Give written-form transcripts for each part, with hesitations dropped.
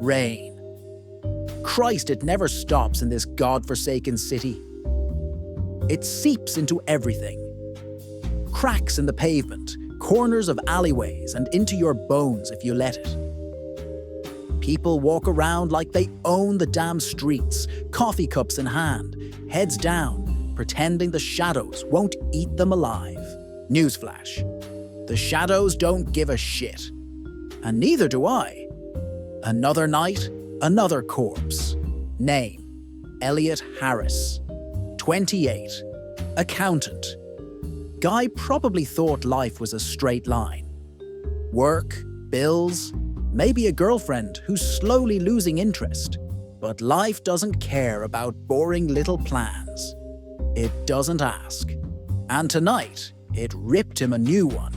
rain. Christ, it never stops in this godforsaken city. It seeps into everything. Cracks in the pavement, corners of alleyways, and into your bones if you let it. People walk around like they own the damn streets, coffee cups in hand, heads down, pretending the shadows won't eat them alive. Newsflash: the shadows don't give a shit. And neither do I. Another night, another corpse. Name: Elliot Harris. 28. Accountant. Guy probably thought life was a straight line. Work, bills, maybe a girlfriend who's slowly losing interest. But life doesn't care about boring little plans. It doesn't ask. And tonight, it ripped him a new one.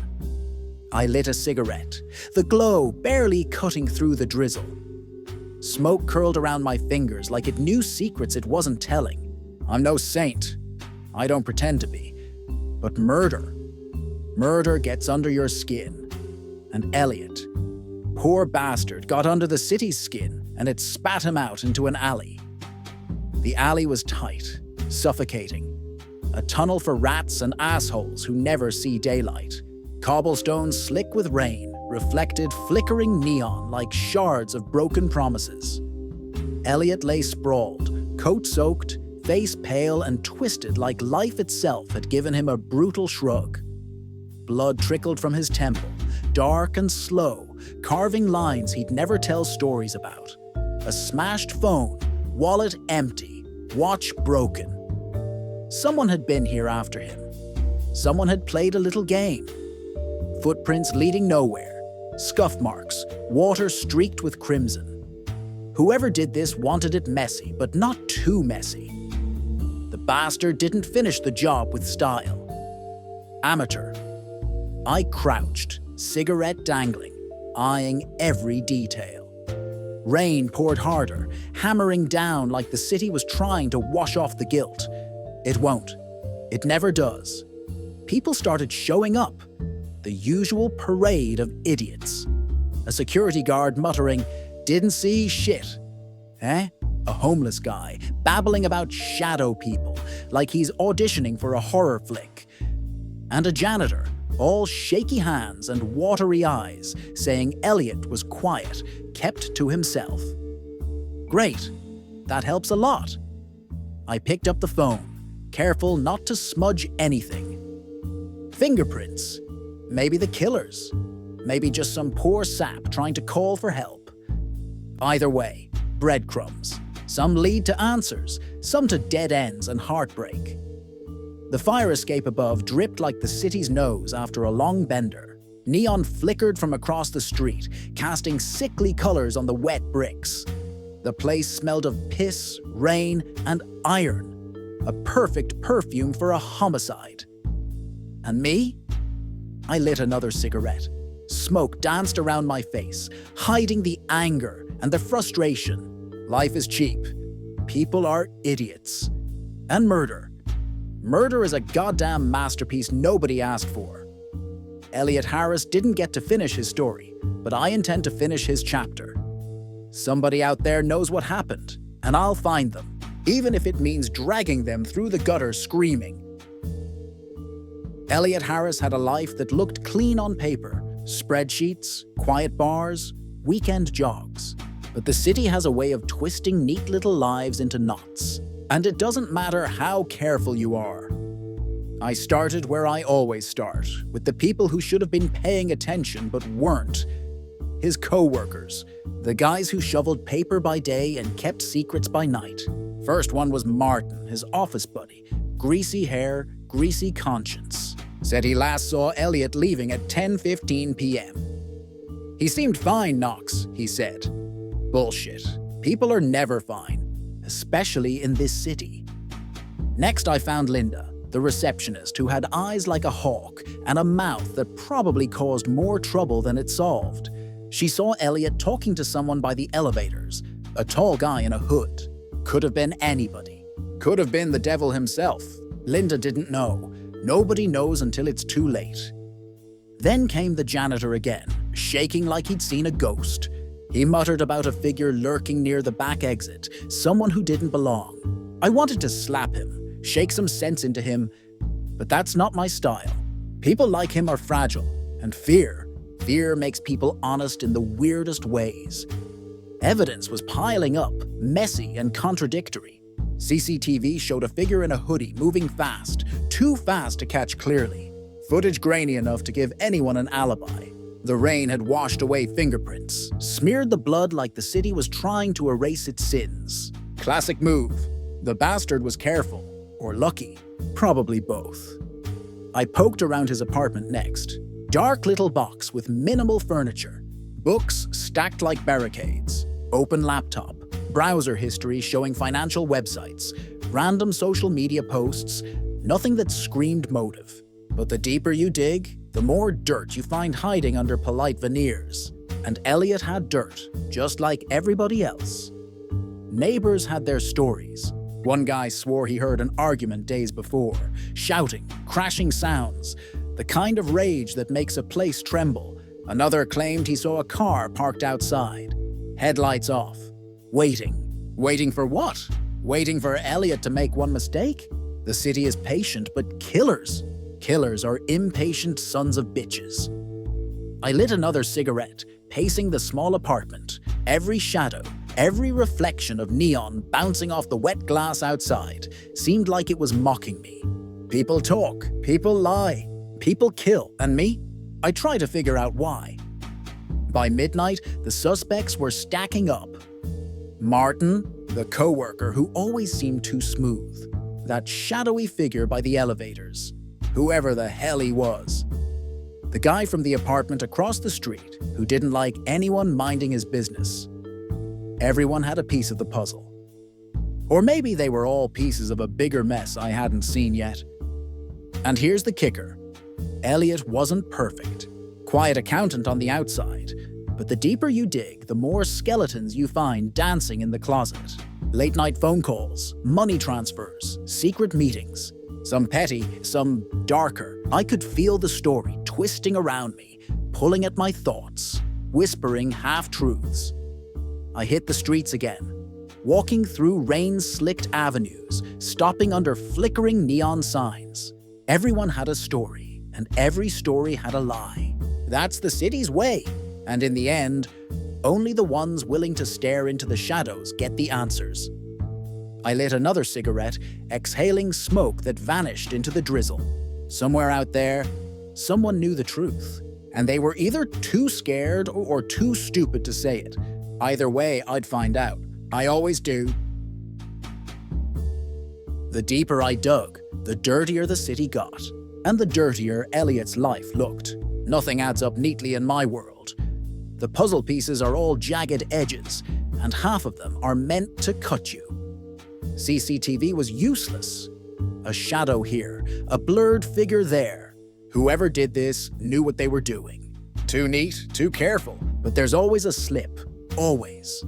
I lit a cigarette, the glow barely cutting through the drizzle. Smoke curled around my fingers like it knew secrets it wasn't telling. I'm no saint. I don't pretend to be. But murder gets under your skin. And Elliot, poor bastard, got under the city's skin and it spat him out into an alley. The alley was tight, suffocating. A tunnel for rats and assholes who never see daylight. Cobblestones slick with rain, reflected flickering neon like shards of broken promises. Elliot lay sprawled, coat soaked, face pale and twisted like life itself had given him a brutal shrug. Blood trickled from his temple, dark and slow, carving lines he'd never tell stories about. A smashed phone, wallet empty, watch broken. Someone had been here after him. Someone had played a little game. Footprints leading nowhere, scuff marks, water streaked with crimson. Whoever did this wanted it messy, but not too messy. The bastard didn't finish the job with style. Amateur. I crouched, cigarette dangling, eyeing every detail. Rain poured harder, hammering down like the city was trying to wash off the guilt. It won't. It never does. People started showing up. The usual parade of idiots. A security guard muttering, "Didn't see shit." A homeless guy babbling about shadow people like he's auditioning for a horror flick. And a janitor, all shaky hands and watery eyes, saying Elliot was quiet, kept to himself. Great. That helps a lot. I picked up the phone, careful not to smudge anything. Fingerprints. Maybe the killers. Maybe just some poor sap trying to call for help. Either way, breadcrumbs. Some lead to answers, some to dead ends and heartbreak. The fire escape above dripped like the city's nose after a long bender. Neon flickered from across the street, casting sickly colors on the wet bricks. The place smelled of piss, rain, and iron. A perfect perfume for a homicide. And me? I lit another cigarette. Smoke danced around my face, hiding the anger and the frustration. Life is cheap. People are idiots. And murder. Murder is a goddamn masterpiece nobody asked for. Elliot Harris didn't get to finish his story, but I intend to finish his chapter. Somebody out there knows what happened, and I'll find them, even if it means dragging them through the gutter screaming. Elliot Harris had a life that looked clean on paper. Spreadsheets, quiet bars, weekend jogs. But the city has a way of twisting neat little lives into knots. And it doesn't matter how careful you are. I started where I always start, with the people who should have been paying attention but weren't. His co-workers, the guys who shoveled paper by day and kept secrets by night. First one was Martin, his office buddy. Greasy hair, greasy conscience. Said he last saw Elliot leaving at 10:15 p.m. He seemed fine, Knox, he said. Bullshit. People are never fine, especially in this city. Next I found Linda, the receptionist who had eyes like a hawk and a mouth that probably caused more trouble than it solved. She saw Elliot talking to someone by the elevators, a tall guy in a hood. Could have been anybody. Could have been the devil himself. Linda didn't know. Nobody knows until it's too late. Then came the janitor again, shaking like he'd seen a ghost. He muttered about a figure lurking near the back exit, someone who didn't belong. I wanted to slap him, shake some sense into him, but that's not my style. People like him are fragile, and fear makes people honest in the weirdest ways. Evidence was piling up, messy and contradictory. CCTV showed a figure in a hoodie moving fast, too fast to catch clearly. Footage grainy enough to give anyone an alibi. The rain had washed away fingerprints, smeared the blood like the city was trying to erase its sins. Classic move. The bastard was careful, or lucky, probably both. I poked around his apartment next. Dark little box with minimal furniture. Books stacked like barricades. Open laptop. Browser history showing financial websites. Random social media posts. Nothing that screamed motive. But the deeper you dig, the more dirt you find hiding under polite veneers. And Elliot had dirt, just like everybody else. Neighbors had their stories. One guy swore he heard an argument days before, shouting, crashing sounds, the kind of rage that makes a place tremble. Another claimed he saw a car parked outside, headlights off, waiting. Waiting for what? Waiting for Elliot to make one mistake? The city is patient, but killers are impatient sons of bitches. I lit another cigarette, pacing the small apartment, every shadow, every reflection of neon bouncing off the wet glass outside seemed like it was mocking me. People talk, people lie, people kill, and me? I try to figure out why. By midnight, the suspects were stacking up. Martin, the coworker who always seemed too smooth. That shadowy figure by the elevators. Whoever the hell he was. The guy from the apartment across the street who didn't like anyone minding his business. Everyone had a piece of the puzzle. Or maybe they were all pieces of a bigger mess I hadn't seen yet. And here's the kicker. Elliot wasn't perfect. Quiet accountant on the outside. But the deeper you dig, the more skeletons you find dancing in the closet. Late-night phone calls, money transfers, secret meetings. Some petty, some darker. I could feel the story twisting around me, pulling at my thoughts, whispering half-truths. I hit the streets again, walking through rain-slicked avenues, stopping under flickering neon signs. Everyone had a story, and every story had a lie. That's the city's way, and in the end, only the ones willing to stare into the shadows get the answers. I lit another cigarette, exhaling smoke that vanished into the drizzle. Somewhere out there, someone knew the truth, and they were either too scared or too stupid to say it. Either way, I'd find out. I always do. The deeper I dug, the dirtier the city got, and the dirtier Elliot's life looked. Nothing adds up neatly in my world. The puzzle pieces are all jagged edges, and half of them are meant to cut you. CCTV was useless. A shadow here, a blurred figure there. Whoever did this knew what they were doing. Too neat, too careful, but there's always a slip. Always.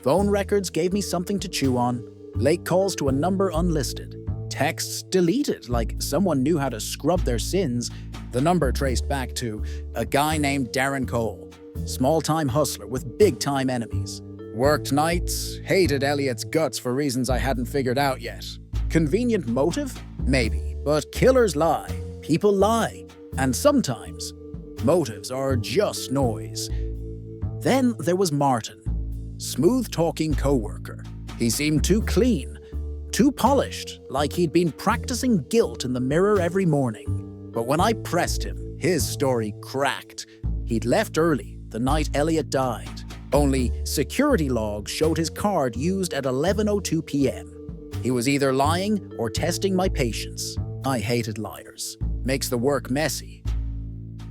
Phone records gave me something to chew on. Late calls to a number unlisted. Texts deleted like someone knew how to scrub their sins. The number traced back to a guy named Darren Cole. Small-time hustler with big-time enemies. Worked nights, hated Elliot's guts for reasons I hadn't figured out yet. Convenient motive? Maybe. But killers lie. People lie. And sometimes, motives are just noise. Then there was Martin. Smooth-talking coworker. He seemed too clean, too polished, like he'd been practicing guilt in the mirror every morning. But when I pressed him, his story cracked. He'd left early, the night Elliot died. Only security logs showed his card used at 11:02 p.m. He was either lying or testing my patience. I hated liars. Makes the work messy.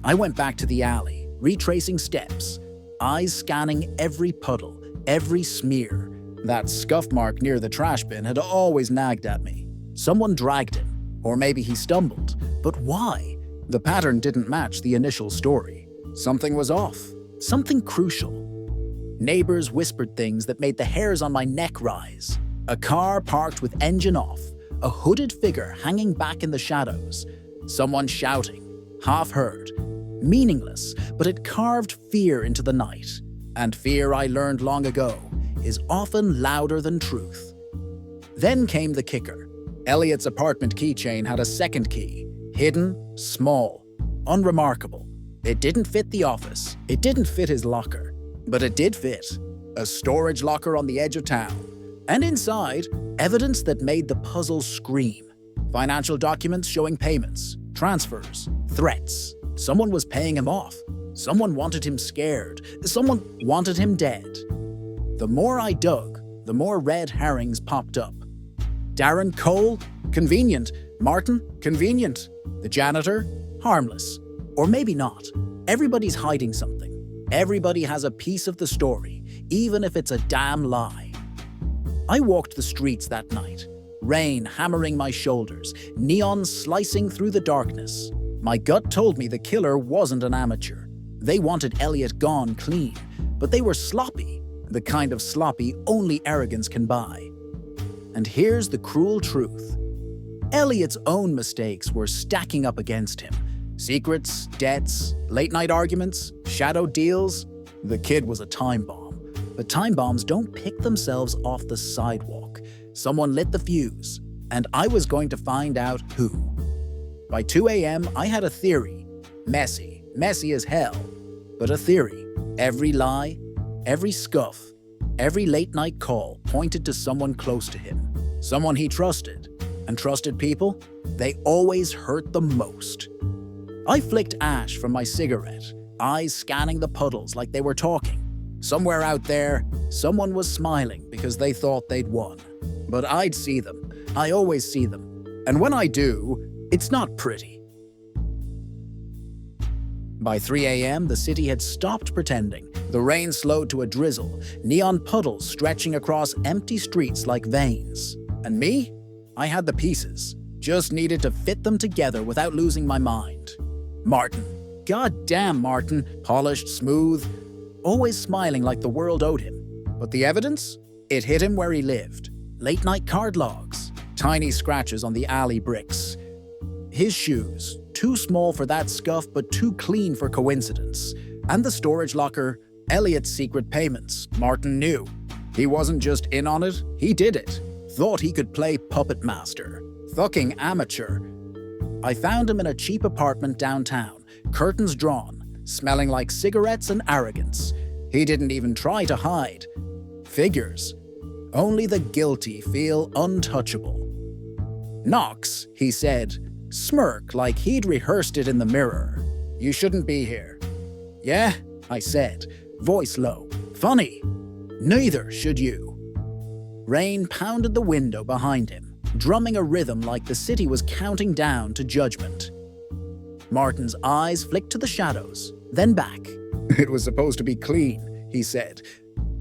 I went back to the alley, retracing steps, eyes scanning every puddle, every smear. That scuff mark near the trash bin had always nagged at me. Someone dragged him, or maybe he stumbled. But why? The pattern didn't match the initial story. Something was off. Something crucial. Neighbors whispered things that made the hairs on my neck rise. A car parked with engine off, a hooded figure hanging back in the shadows. Someone shouting, half heard. Meaningless, but it carved fear into the night. And fear, I learned long ago, is often louder than truth. Then came the kicker. Elliot's apartment keychain had a second key, hidden, small, unremarkable. It didn't fit the office, it didn't fit his locker, but it did fit. A storage locker on the edge of town. And inside, evidence that made the puzzle scream. Financial documents showing payments, transfers, threats. Someone was paying him off. Someone wanted him scared. Someone wanted him dead. The more I dug, the more red herrings popped up. Darren Cole? Convenient. Martin? Convenient. The janitor? Harmless. Or maybe not. Everybody's hiding something. Everybody has a piece of the story, even if it's a damn lie. I walked the streets that night, rain hammering my shoulders, neon slicing through the darkness. My gut told me the killer wasn't an amateur. They wanted Elliot gone clean, but they were sloppy, the kind of sloppy only arrogance can buy. And here's the cruel truth. Elliot's own mistakes were stacking up against him. Secrets, debts, late-night arguments, shadow deals. The kid was a time bomb. But time bombs don't pick themselves off the sidewalk. Someone lit the fuse, and I was going to find out who. By 2 a.m., I had a theory. Messy as hell, but a theory. Every lie, every scuff, every late-night call pointed to someone close to him. Someone he trusted. And trusted people, they always hurt the most. I flicked ash from my cigarette, eyes scanning the puddles like they were talking. Somewhere out there, someone was smiling because they thought they'd won. But I'd see them. I always see them. And when I do, it's not pretty. By 3 a.m., the city had stopped pretending. The rain slowed to a drizzle, neon puddles stretching across empty streets like veins. And me? I had the pieces. Just needed to fit them together without losing my mind. Martin. Goddamn Martin. Polished, smooth, always smiling like the world owed him. But the evidence? It hit him where he lived. Late-night card logs. Tiny scratches on the alley bricks. His shoes. Too small for that scuff, but too clean for coincidence. And the storage locker. Elliot's secret payments. Martin knew. He wasn't just in on it, he did it. Thought he could play puppet master. Fucking amateur. I found him in a cheap apartment downtown, curtains drawn, smelling like cigarettes and arrogance. He didn't even try to hide. Figures. Only the guilty feel untouchable. Knox, he said, smirk like he'd rehearsed it in the mirror. You shouldn't be here. Yeah, I said, voice low. Funny. Neither should you. Rain pounded the window behind him, drumming a rhythm like the city was counting down to judgment. Martin's eyes flicked to the shadows, then back. It was supposed to be clean, he said.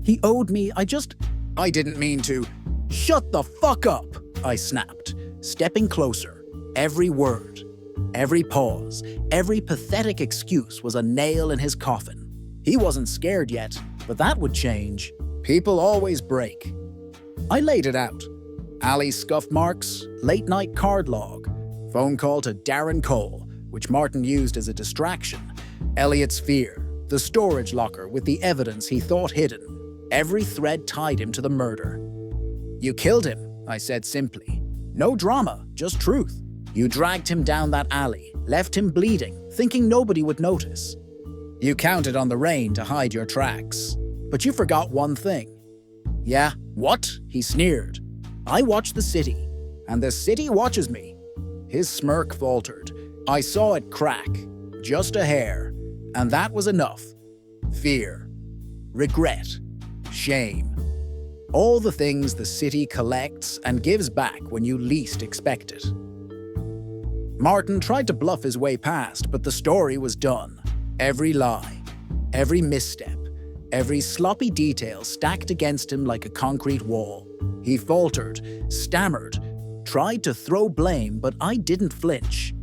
He owed me, I didn't mean to. Shut the fuck up, I snapped, stepping closer. Every word, every pause, every pathetic excuse was a nail in his coffin. He wasn't scared yet, but that would change. People always break. I laid it out. Alley scuff marks, late-night card log, phone call to Darren Cole, which Martin used as a distraction, Elliot's fear, the storage locker with the evidence he thought hidden. Every thread tied him to the murder. You killed him, I said simply. No drama, just truth. You dragged him down that alley, left him bleeding, thinking nobody would notice. You counted on the rain to hide your tracks. But you forgot one thing. Yeah, what? He sneered. I watch the city, and the city watches me. His smirk faltered. I saw it crack, just a hair, and that was enough. Fear, regret, shame. All the things the city collects and gives back when you least expect it. Martin tried to bluff his way past, but the story was done. Every lie, every misstep, every sloppy detail stacked against him like a concrete wall. He faltered, stammered, tried to throw blame, but I didn't flinch.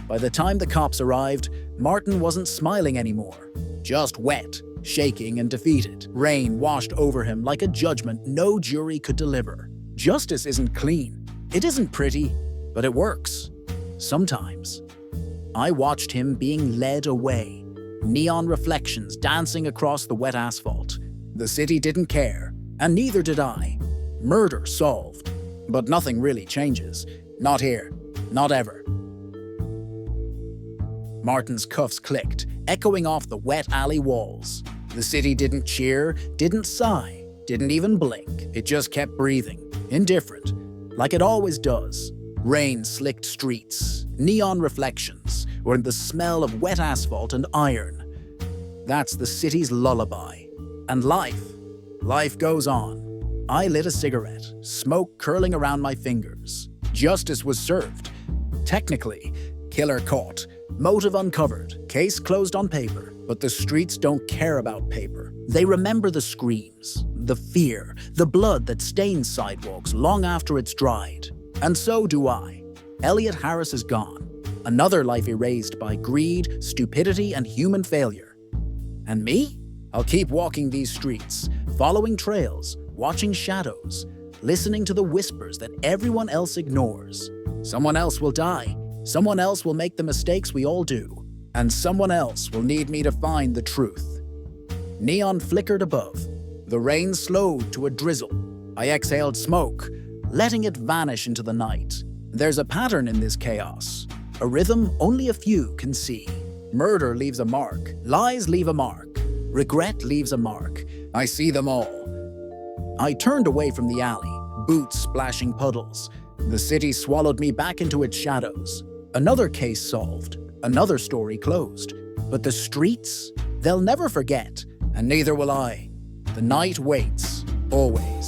By the time the cops arrived, Martin wasn't smiling anymore, just wet, shaking and defeated. Rain washed over him like a judgment no jury could deliver. Justice isn't clean. It isn't pretty, but it works. Sometimes. I watched him being led away, neon reflections dancing across the wet asphalt. The city didn't care, and neither did I. Murder solved. But nothing really changes. Not here. Not ever. Martin's cuffs clicked, echoing off the wet alley walls. The city didn't cheer, didn't sigh, didn't even blink. It just kept breathing, indifferent, like it always does. Rain slicked streets, neon reflections, or the smell of wet asphalt and iron. That's the city's lullaby. And life goes on. I lit a cigarette, smoke curling around my fingers. Justice was served. Technically, killer caught, motive uncovered, case closed on paper. But the streets don't care about paper. They remember the screams, the fear, the blood that stains sidewalks long after it's dried. And so do I. Elliot Harris is gone. Another life erased by greed, stupidity, and human failure. And me? I'll keep walking these streets, following trails, watching shadows, listening to the whispers that everyone else ignores. Someone else will die. Someone else will make the mistakes we all do. And someone else will need me to find the truth. Neon flickered above. The rain slowed to a drizzle. I exhaled smoke, letting it vanish into the night. There's a pattern in this chaos, a rhythm only a few can see. Murder leaves a mark, lies leave a mark, regret leaves a mark. I see them all. I turned away from the alley, boots splashing puddles. The city swallowed me back into its shadows. Another case solved. Another story closed. But the streets? They'll never forget, and neither will I. The night waits, always.